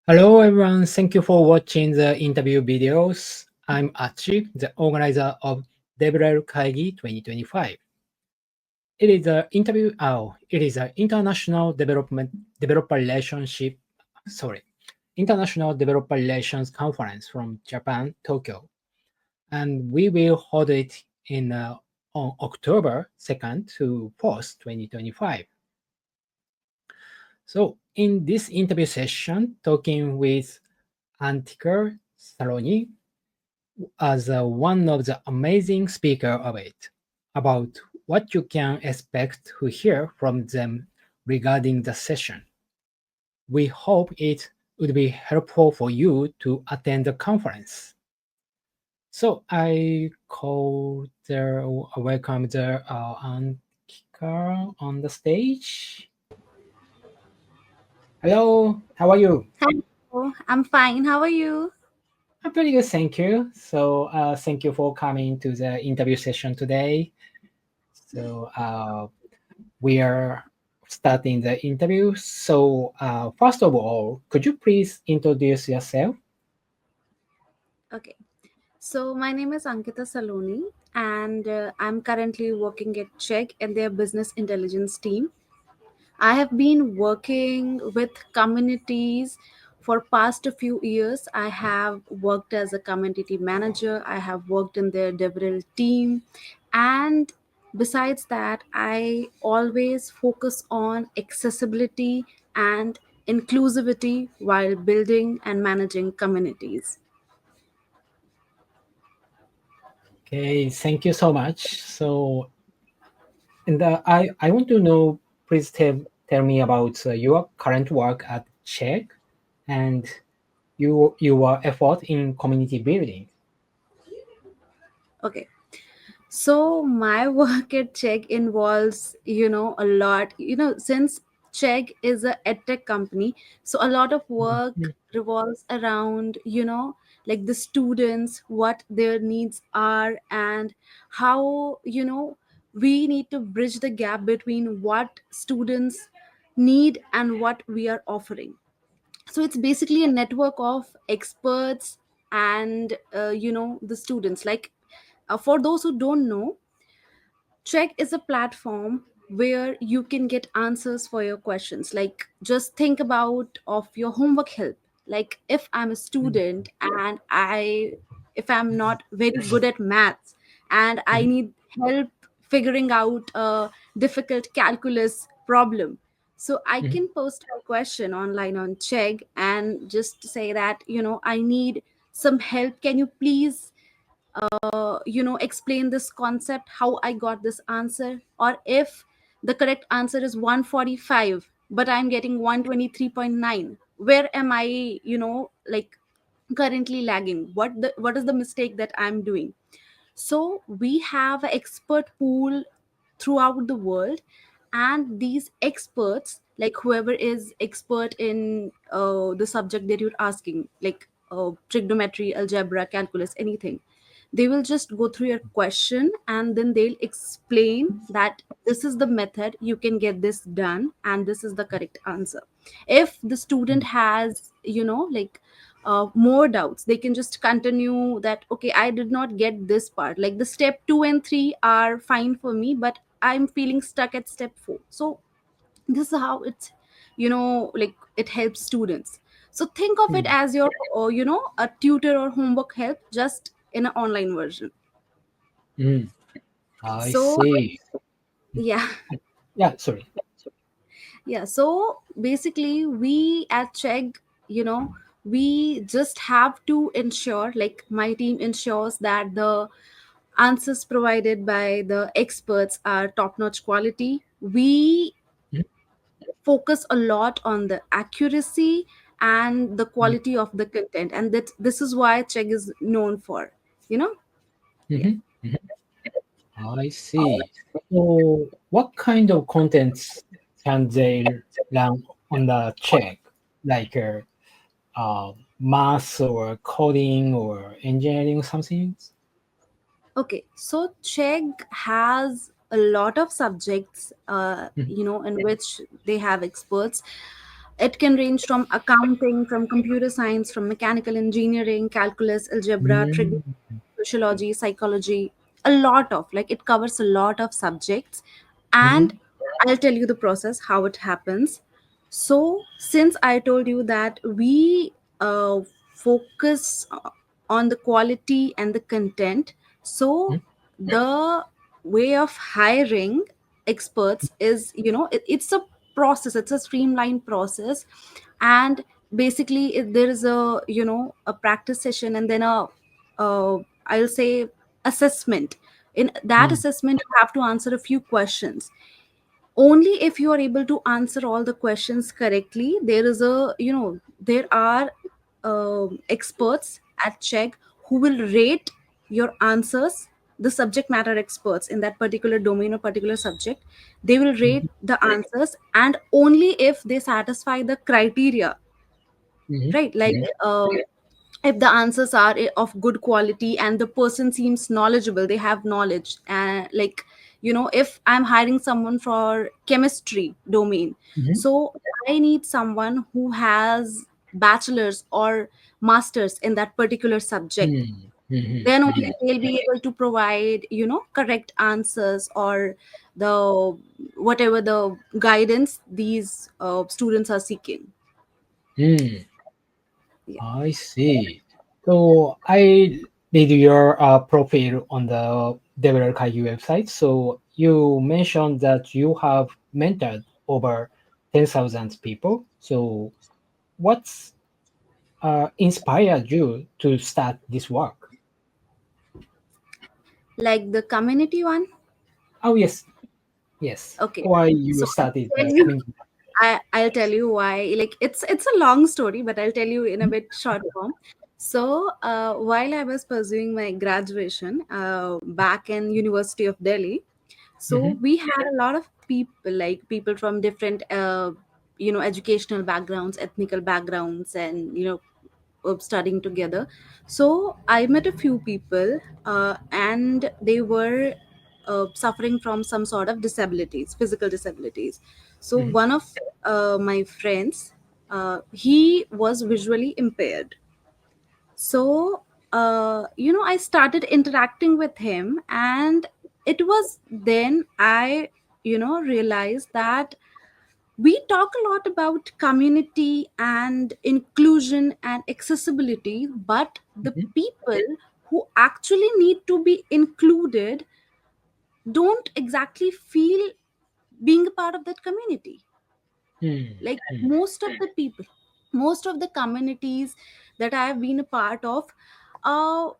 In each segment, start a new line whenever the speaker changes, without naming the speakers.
Hello everyone, thank you for watching the interview videos. I'm Achi, the organizer of DevRel Kaigi 2025. It is an international developer relations conference from Japan, Tokyo, and we will hold it in on October 2nd to 4th, 2025. So in this interview session, talking with Antika Saloni, as one of the amazing speaker of it about what you can expect to hear from them regarding the session. We hope it would be helpful for you to attend the conference. So I welcome the Antika on the stage. Hello, how are you?
Hello, I'm fine. How are you?
I'm pretty good, thank you. So thank you for coming to the interview session today. So we are starting the interview. So, first of all, could you please introduce yourself?
Okay. So, my name is Ankita Saloni, and I'm currently working at Check in their business intelligence team. I have been working with communities for past a few years. I have worked as a community manager. I have worked in their DevRel team, and besides that, I always focus on accessibility and inclusivity while building and managing communities.
Okay, thank you so much. So, and I want to know, please tell me about your current work at Czech and your effort in community building.
Okay. So my work at Check involves, a lot, since Check is a edtech company, so a lot of work
Mhm,
revolves around, like the students, what their needs are, and how, we need to bridge the gap between what students need and what we are offering. So it's basically a network of experts and, the students. Like, for those who don't know, Check is a platform where you can get answers for your questions. Like, just think about of your homework help. Like, if I'm a
mhm,
student and if I'm not very good at maths and I
mhm,
need help figuring out a difficult calculus problem, so I
mhm,
can post a question online on Check and just say that, I need some help. Can you please explain this concept, how I got this answer? Or if the correct answer is 145 but I'm getting 123.9, where am I, like, currently lagging? What is the mistake that I'm doing? So we have an expert pool throughout the world, and these experts, like whoever is expert in the subject that you're asking, like trigonometry, algebra, calculus, anything, they will just go through your question and then they'll explain that this is the method you can get this done and this is the correct answer. If the student has, like, more doubts, they can just continue that, okay, I did not get this part, like the step 2 and 3 are fine for me, but I'm feeling stuck at step 4. So this is how it's, like, it helps students. So think of it
mhm.
as your, a tutor or homework help, just in an online version.
Mm, I
So
see.
yeah.
Yeah, sorry.
Yeah, so basically we at Check, you know we just have to ensure, like my team ensures, that the answers provided by the experts are top notch quality. We
Mhm,
focus a lot on the accuracy and the
mhm,
quality of the content, and that this is why Check is known for, you know yeah.
mhm, mhm. I see. So, what kind of contents can they learn on the check, like math or coding or engineering something?
Okay, so Check has a lot of subjects,
Mhm,
in which they have experts. It can range from accounting, from computer science, from mechanical engineering, calculus, algebra,
Mm,
sociology, psychology, a lot of, like, it covers a lot of subjects. And
mhm,
I'll tell you the process, how it happens. So, since I told you that we focus on the quality and the content, so
mhm,
the way of hiring experts is, it's a process, it's a streamlined process. And basically, there is a, a practice session, and then I'll say assessment. In that
mm,
assessment, you have to answer a few questions. Only if you are able to answer all the questions correctly, there are experts at check who will rate your answers. The subject matter experts in that particular domain or particular subject, they will rate
mhm,
the answers, and only if they satisfy the criteria,
mhm,
right? Like, if the answers are of good quality and the person seems knowledgeable, they have knowledge, and, like, if I'm hiring someone for chemistry domain,
mhm,
so I need someone who has bachelor's or master's in that particular subject.
mm, mhm,
Then only
mhm,
they'll be able to provide, correct answers, or the whatever the guidance these students are seeking.
mm.
Yeah.
I see. So I did your profile on the Developer Kaigi website. So you mentioned that you have mentored over 10,000 people. So what's inspired you to start this work?
Like the community one.
Oh yes, yes.
Okay,
Why you
so
started
I'll tell
the
you,
community?
I'll tell you why. Like, it's a long story, but I'll tell you in a bit short form. So, while I was pursuing my graduation back in University of Delhi, so
Mm-hmm,
we had a lot of people, like people from different, educational backgrounds, ethnical backgrounds, and, studying together. So I met a few people, and they were suffering from some sort of disabilities, physical disabilities. So
mm-hmm,
one of my friends, he was visually impaired. So, I started interacting with him, and it was then I, realized that we talk a lot about community and inclusion and accessibility, but the
mm-hmm,
people who actually need to be included don't exactly feel being a part of that community. Like,
mm-hmm,
most of the communities that I have been a part of, uh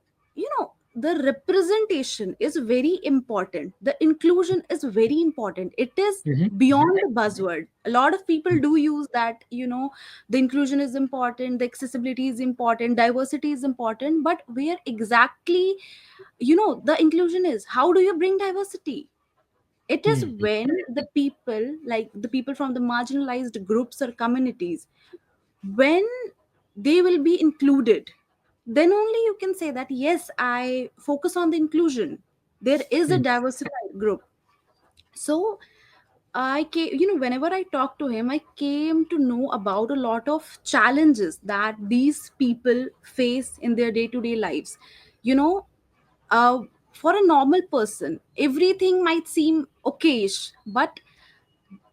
the representation is very important, the inclusion is very important. It is
mm-hmm,
beyond the buzzword. A lot of people do use that, the inclusion is important, the accessibility is important, diversity is important, but where exactly, the inclusion is, how do you bring diversity? It is
mm-hmm,
when the people, like the people from the marginalized groups or communities, when they will be included, then only you can say that, yes, I focus on the inclusion, there is a diversified group. So whenever I talk to him, I came to know about a lot of challenges that these people face in their day-to-day lives. you know uh, for a normal person, everything might seem okayish, but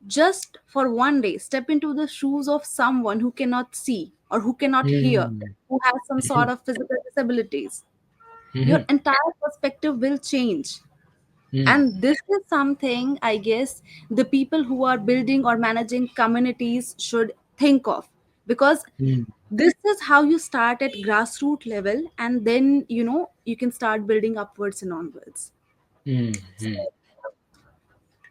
just for one day, step into the shoes of someone who cannot see or who cannot hear, who has some sort of physical disabilities. Your
mm-hmm,
entire perspective will change.
mm-hmm,
And this is something, I guess, the people who are building or managing communities should think of, because
mm-hmm,
this is how you start at grassroots level, and then you can start building upwards and onwards.
mm-hmm.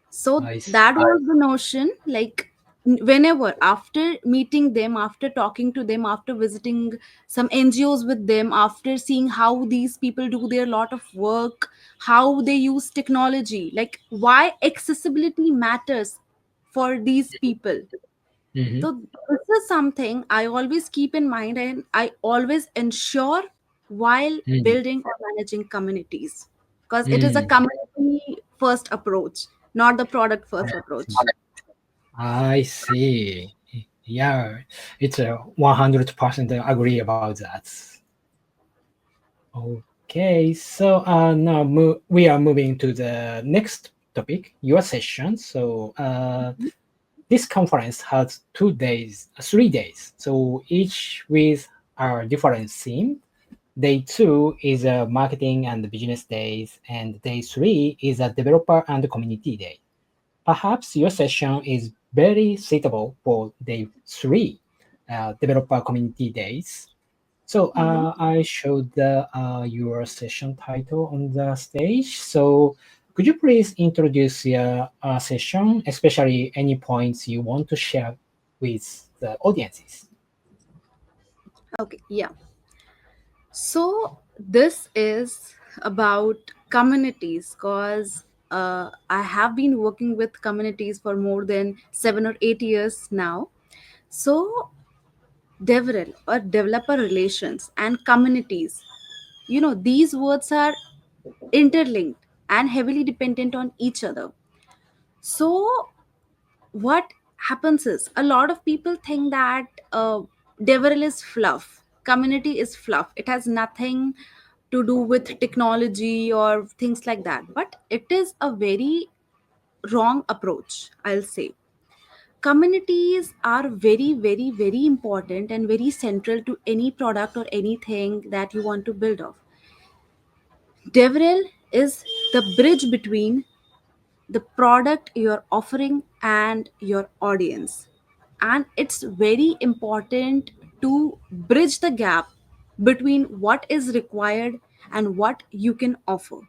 So
I see.
that was the notion. Like, whenever, after meeting them, after talking to them, after visiting some NGOs with them, after seeing how these people do their lot of work, how they use technology, like why accessibility matters for these people.
Mm-hmm,
So this is something I always keep in mind, and I always ensure while building or managing communities, because it is a
mm-hmm.
community first approach, not the product first approach.
I see. Yeah, it's a 100% agree about that. Okay, so now we are moving to the next topic, your session. So this conference has 2 days, 3 days, so each with a different theme. Day two is a marketing and business days, and day three is a developer and community day. Perhaps your session is very suitable for day three, developer community days. So
Mm-hmm.
I showed your session title on the stage. So could you please introduce your session, especially any points you want to share with the audiences?
Okay, yeah. So this is about communities because I have been working with communities for more than 7 or 8 years now. So DevRel or developer relations and communities, these words are interlinked and heavily dependent on each other. So what happens is a lot of people think that DevRel is fluff, community is fluff. It has nothing to do with technology or things like that. But it is a very wrong approach, I'll say. Communities are very, very, very important and very central to any product or anything that you want to build off. DevRel is the bridge between the product you're offering and your audience. And it's very important to bridge the gap between what is required and what you can offer.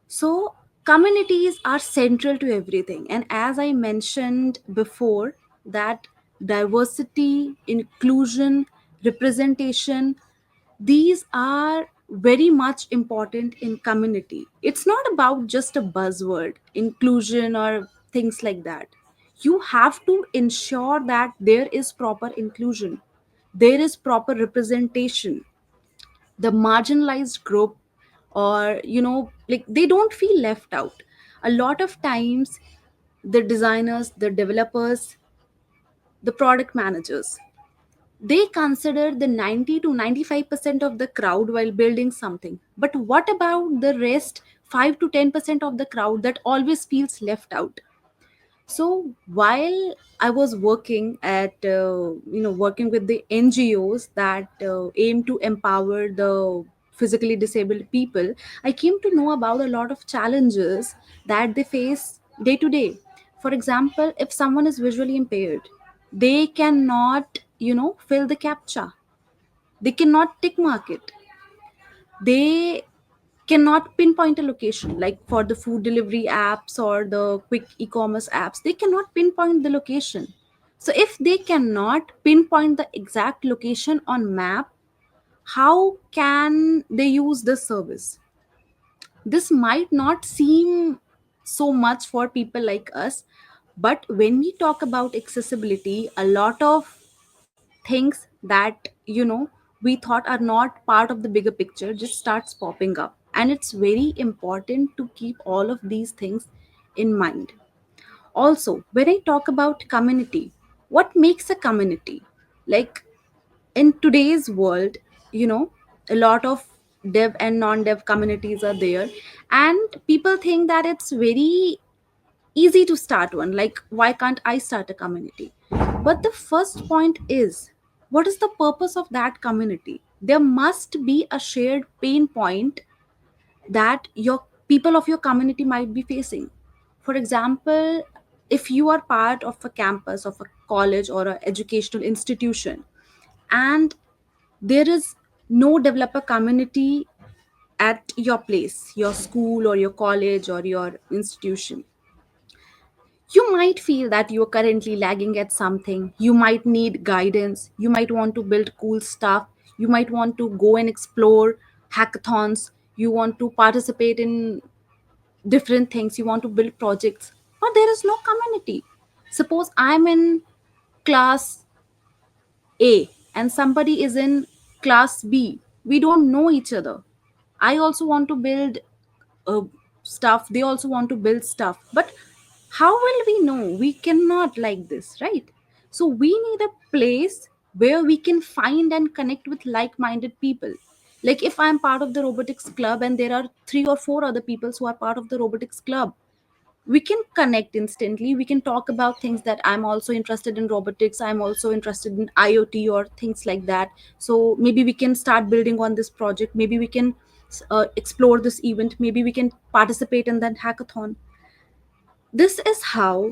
So, communities are central to everything. And as I mentioned before, that diversity, inclusion, representation, these are very much important in community. It's not about just a buzzword, inclusion or things like that. You have to ensure that there is proper inclusion, there is proper representation, the marginalized group, or like they don't feel left out. A lot of times the designers, the developers, the product managers, they consider the 90 to 95% of the crowd while building something, but what about the rest 5 to 10% of the crowd that always feels left out? So while I was working at working with the NGOs that aim to empower the physically disabled people, I came to know about a lot of challenges that they face day to day. For example, if someone is visually impaired, they cannot fill the captcha, they cannot tick mark it, they cannot pinpoint a location. Like for the food delivery apps or the quick e-commerce apps, they cannot pinpoint the location. So if they cannot pinpoint the exact location on map, how can they use this service? This might not seem so much for people like us, but when we talk about accessibility, a lot of things that we thought are not part of the bigger picture just starts popping up, and it's very important to keep all of these things in mind. Also, when I talk about community, what makes a community? Like in today's world, you know a lot of dev and non-dev communities are there, and people think that it's very easy to start one. Like, why can't I start a community? But the first point is, what is the purpose of that community? There must be a shared pain point that your people of your community might be facing. For example, if you are part of a campus of a college or an educational institution, and there is no developer community at your place, your school or your college or your institution, you might feel that you're currently lagging at something. You might need guidance. You might want to build cool stuff. You might want to go and explore hackathons. You want to participate in different things. You want to build projects. But there is no community. Suppose I'm in class A and somebody is in class B. We don't know each other. I also want to build uh, stuff, they also want to build stuff, but how will we know? We cannot like this, right? So we need a place where we can find and connect with like-minded people. Like if I'm part of the robotics club and there are three or four other people who are part of the robotics club, we can connect instantly. We can talk about things that I'm also interested in robotics, I'm also interested in IoT or things like that. So maybe we can start building on this project, maybe we can explore this event, maybe we can participate in that hackathon. This is how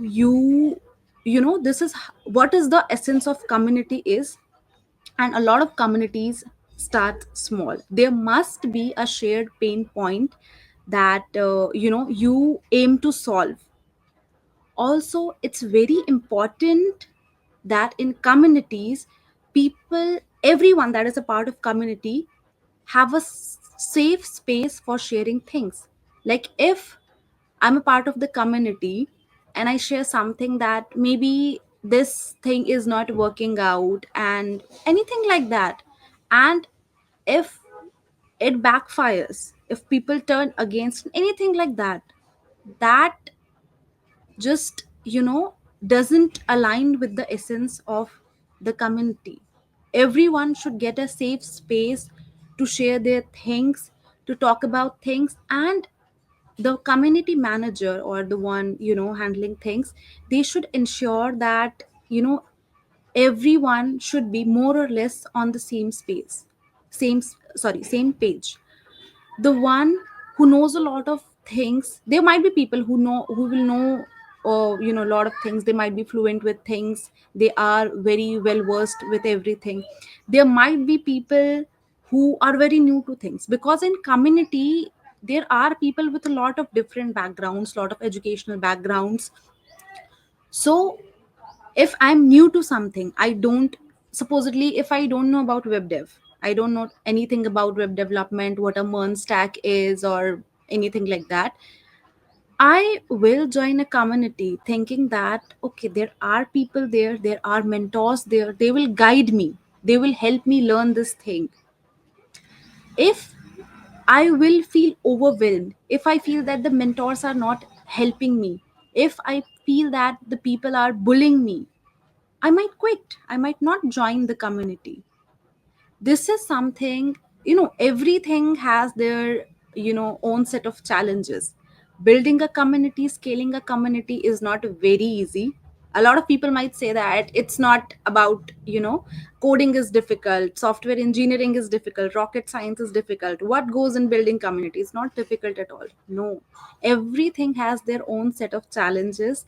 this is what is the essence of community is. And a lot of communities start small. There must be a shared pain point that you aim to solve. Also, it's very important that in communities, people, everyone that is a part of community, have a safe space for sharing things. Like if I'm a part of the community and I share something that maybe this thing is not working out and anything like that, and if it backfires, if people turn against anything like that, that just doesn't align with the essence of the community. Everyone should get a safe space to share their things, to talk about things. And the community manager or the one handling things, they should ensure that everyone should be more or less on the same space, same page. The one who knows a lot of things, there might be people who will know a lot of things, they might be fluent with things, they are very well versed with everything. There might be people who are very new to things, because in community there are people with a lot of different backgrounds, lot of educational backgrounds. So if I'm new to something, I don't, supposedly if I don't know about web dev, I don't know anything about web development, what a MERN stack is or anything like that, I will join a community thinking that okay, there are people there, there are mentors there, they will guide me, they will help me learn this thing. If I will feel overwhelmed, if I feel that the mentors are not helping me, if I feel that the people are bullying me, I might quit. I might not join the community. This is something, everything has their, own set of challenges. Building a community, scaling a community is not very easy. A lot of people might say that it's not about, coding is difficult, software engineering is difficult, rocket science is difficult. What goes in building community is not difficult at all. No, everything has their own set of challenges,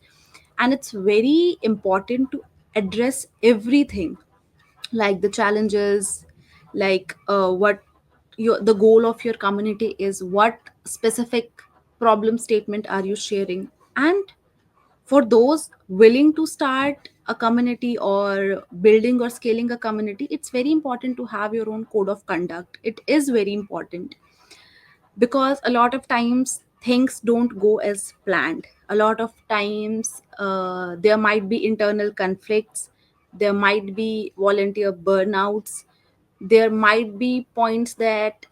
and it's very important to address everything, like the challenges, like what the goal of your community is, what specific problem statement are you sharing. And for those willing to start a community or building or scaling a community, it's very important to have your own code of conduct. It is very important, because a lot of times things don't go as planned. A lot of times there might be internal conflicts, there might be volunteer burnouts, there might be points that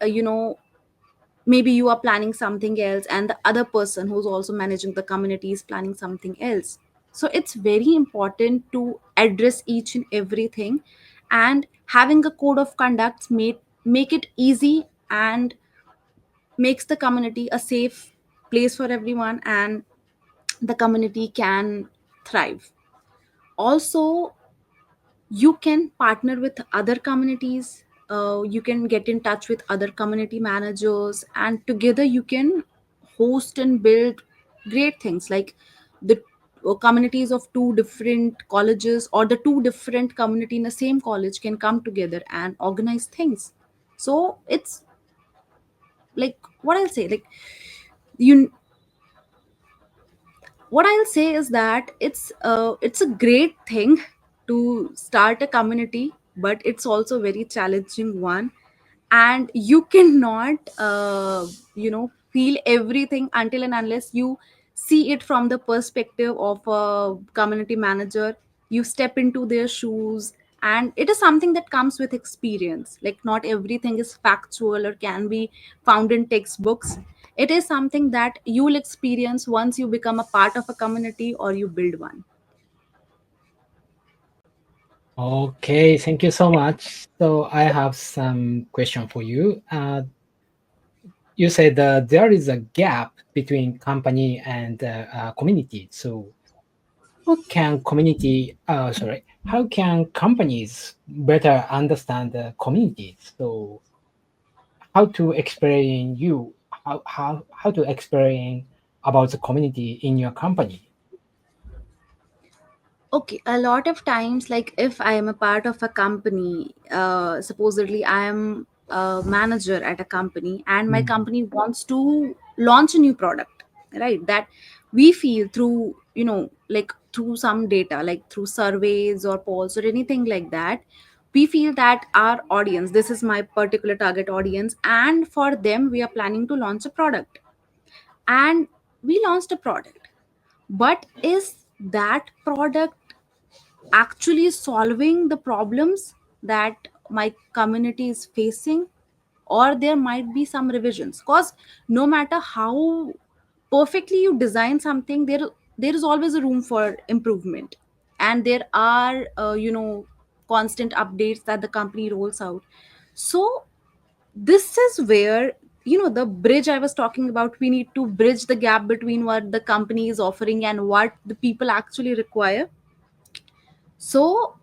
maybe you are planning something else and the other person who's also managing the community is planning something else. So it's very important to address each and everything, and having a code of conduct make it easy and makes the community a safe place for everyone, and the community can thrive. Also, you can partner with other communities, you can get in touch with other community managers, and together you can host and build great things. Like the communities of two different colleges or the two different community in the same college can come together and organize things. So it's like, what I'll say, like, you what I'll say is that it's a great thing to start a community, but it's also a very challenging one. And you cannot feel everything until and unless you see it from the perspective of a community manager. You step into their shoes, and it is something that comes with experience. Like not everything is factual or can be found in textbooks. It is something that you will experience once you become a part of a community or you build one.
Okay, thank you so much. So I have some question for you. You said there is a gap between company and community. So how can companies better understand the community? So how to explain you how to explain about the community in your company?
Okay, a lot of times, like if I am a part of a company, supposedly I am a manager at a company, and my
Mm,
company wants to launch a new product, right? That we feel through, like through some data, like through surveys or polls or anything like that, we feel that our audience, this is my particular target audience, and for them, we are planning to launch a product. And we launched a product, but is that product actually solving the problems that my community is facing? Or there might be some revisions, because no matter how perfectly you design something, there is always a room for improvement. And there are constant updates that the company rolls out. So this is where, the bridge I was talking about, we need to bridge the gap between what the company is offering and what the people actually require. So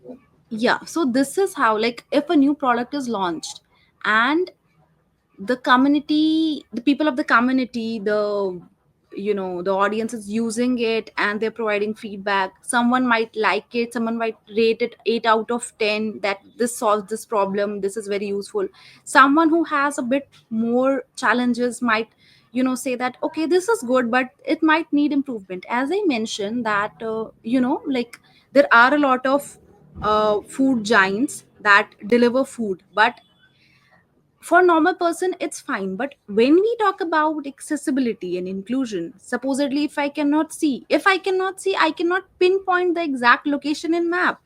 yeah, so this is how, like, if a new product is launched, and the community, the people of the community, the audience is using it, and they're providing feedback. Someone might like it, someone might rate it 8 out of 10, that this solves this problem, this is very useful. Someone who has a bit more challenges might, say that okay, this is good, but it might need improvement. As I mentioned that, like, there are a lot of food giants that deliver food, but for normal person it's fine. But when we talk about accessibility and inclusion, supposedly if I cannot see, I cannot pinpoint the exact location in map,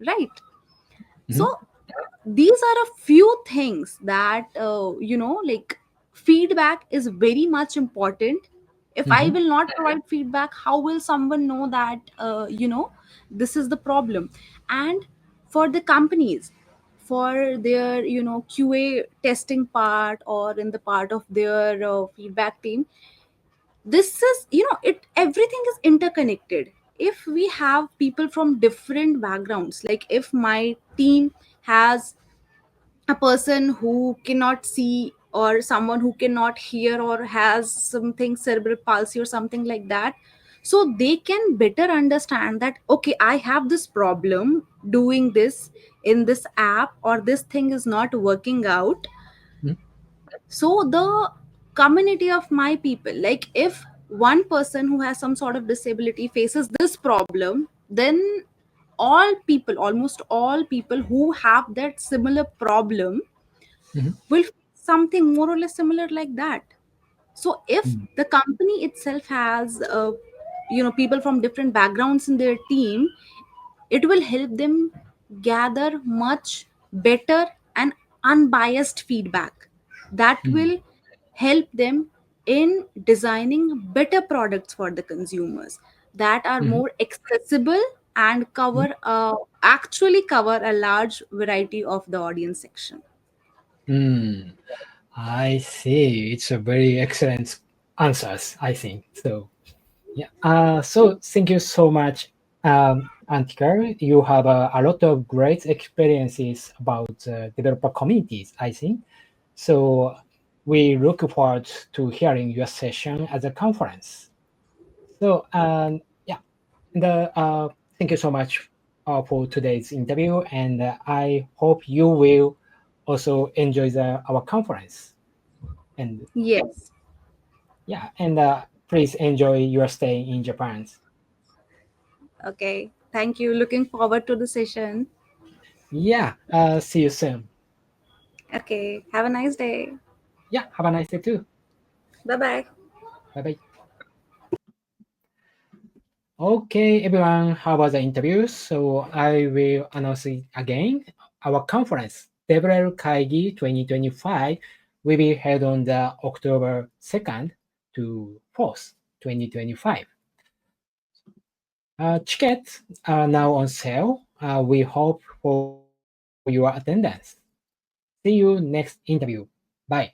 right? So
mhm,
these are a few things that, like, feedback is very much important. If I
mhm,
will not provide feedback, how will someone know that, this is the problem? And for the companies, for their, QA testing part, or in the part of their feedback team, this is, it everything is interconnected. If we have people from different backgrounds, like if my team has a person who cannot see, or someone who cannot hear, or has something cerebral palsy or something like that, so they can better understand that okay, I have this problem doing this in this app, or this thing is not working out.
mhm,
So the community of my people, like if one person who has some sort of disability faces this problem, then all people, almost all people who have that similar problem,
mhm,
will face something more or less similar like that. So if
mhm,
the company itself has people from different backgrounds in their team, it will help them gather much better and unbiased feedback that
mhm,
will help them in designing better products for the consumers, that are
mhm,
more accessible and
mhm.
actually cover a large variety of the audience section.
Mm, I see. It's a very excellent answers, I think. So yeah. So thank you so much, Antika. You have a lot of great experiences about developer communities, I think. So we look forward to hearing your session at the conference. So yeah, thank you so much for today's interview, and I hope you will also enjoy our conference. And
Yes.
yeah, and please enjoy your stay in Japan.
Okay. Thank you. Looking forward to the session.
Yeah, see you soon.
Okay. Have a nice day.
Yeah, have a nice day too.
Bye bye.
Bye bye. Okay, everyone, how was the interview? So I will announce it again. Our conference, Developer Kaigi 2025, will be held on the October 2nd to 4th, 2025. Tickets are now on sale We hope for your attendance. See you next interview. Bye.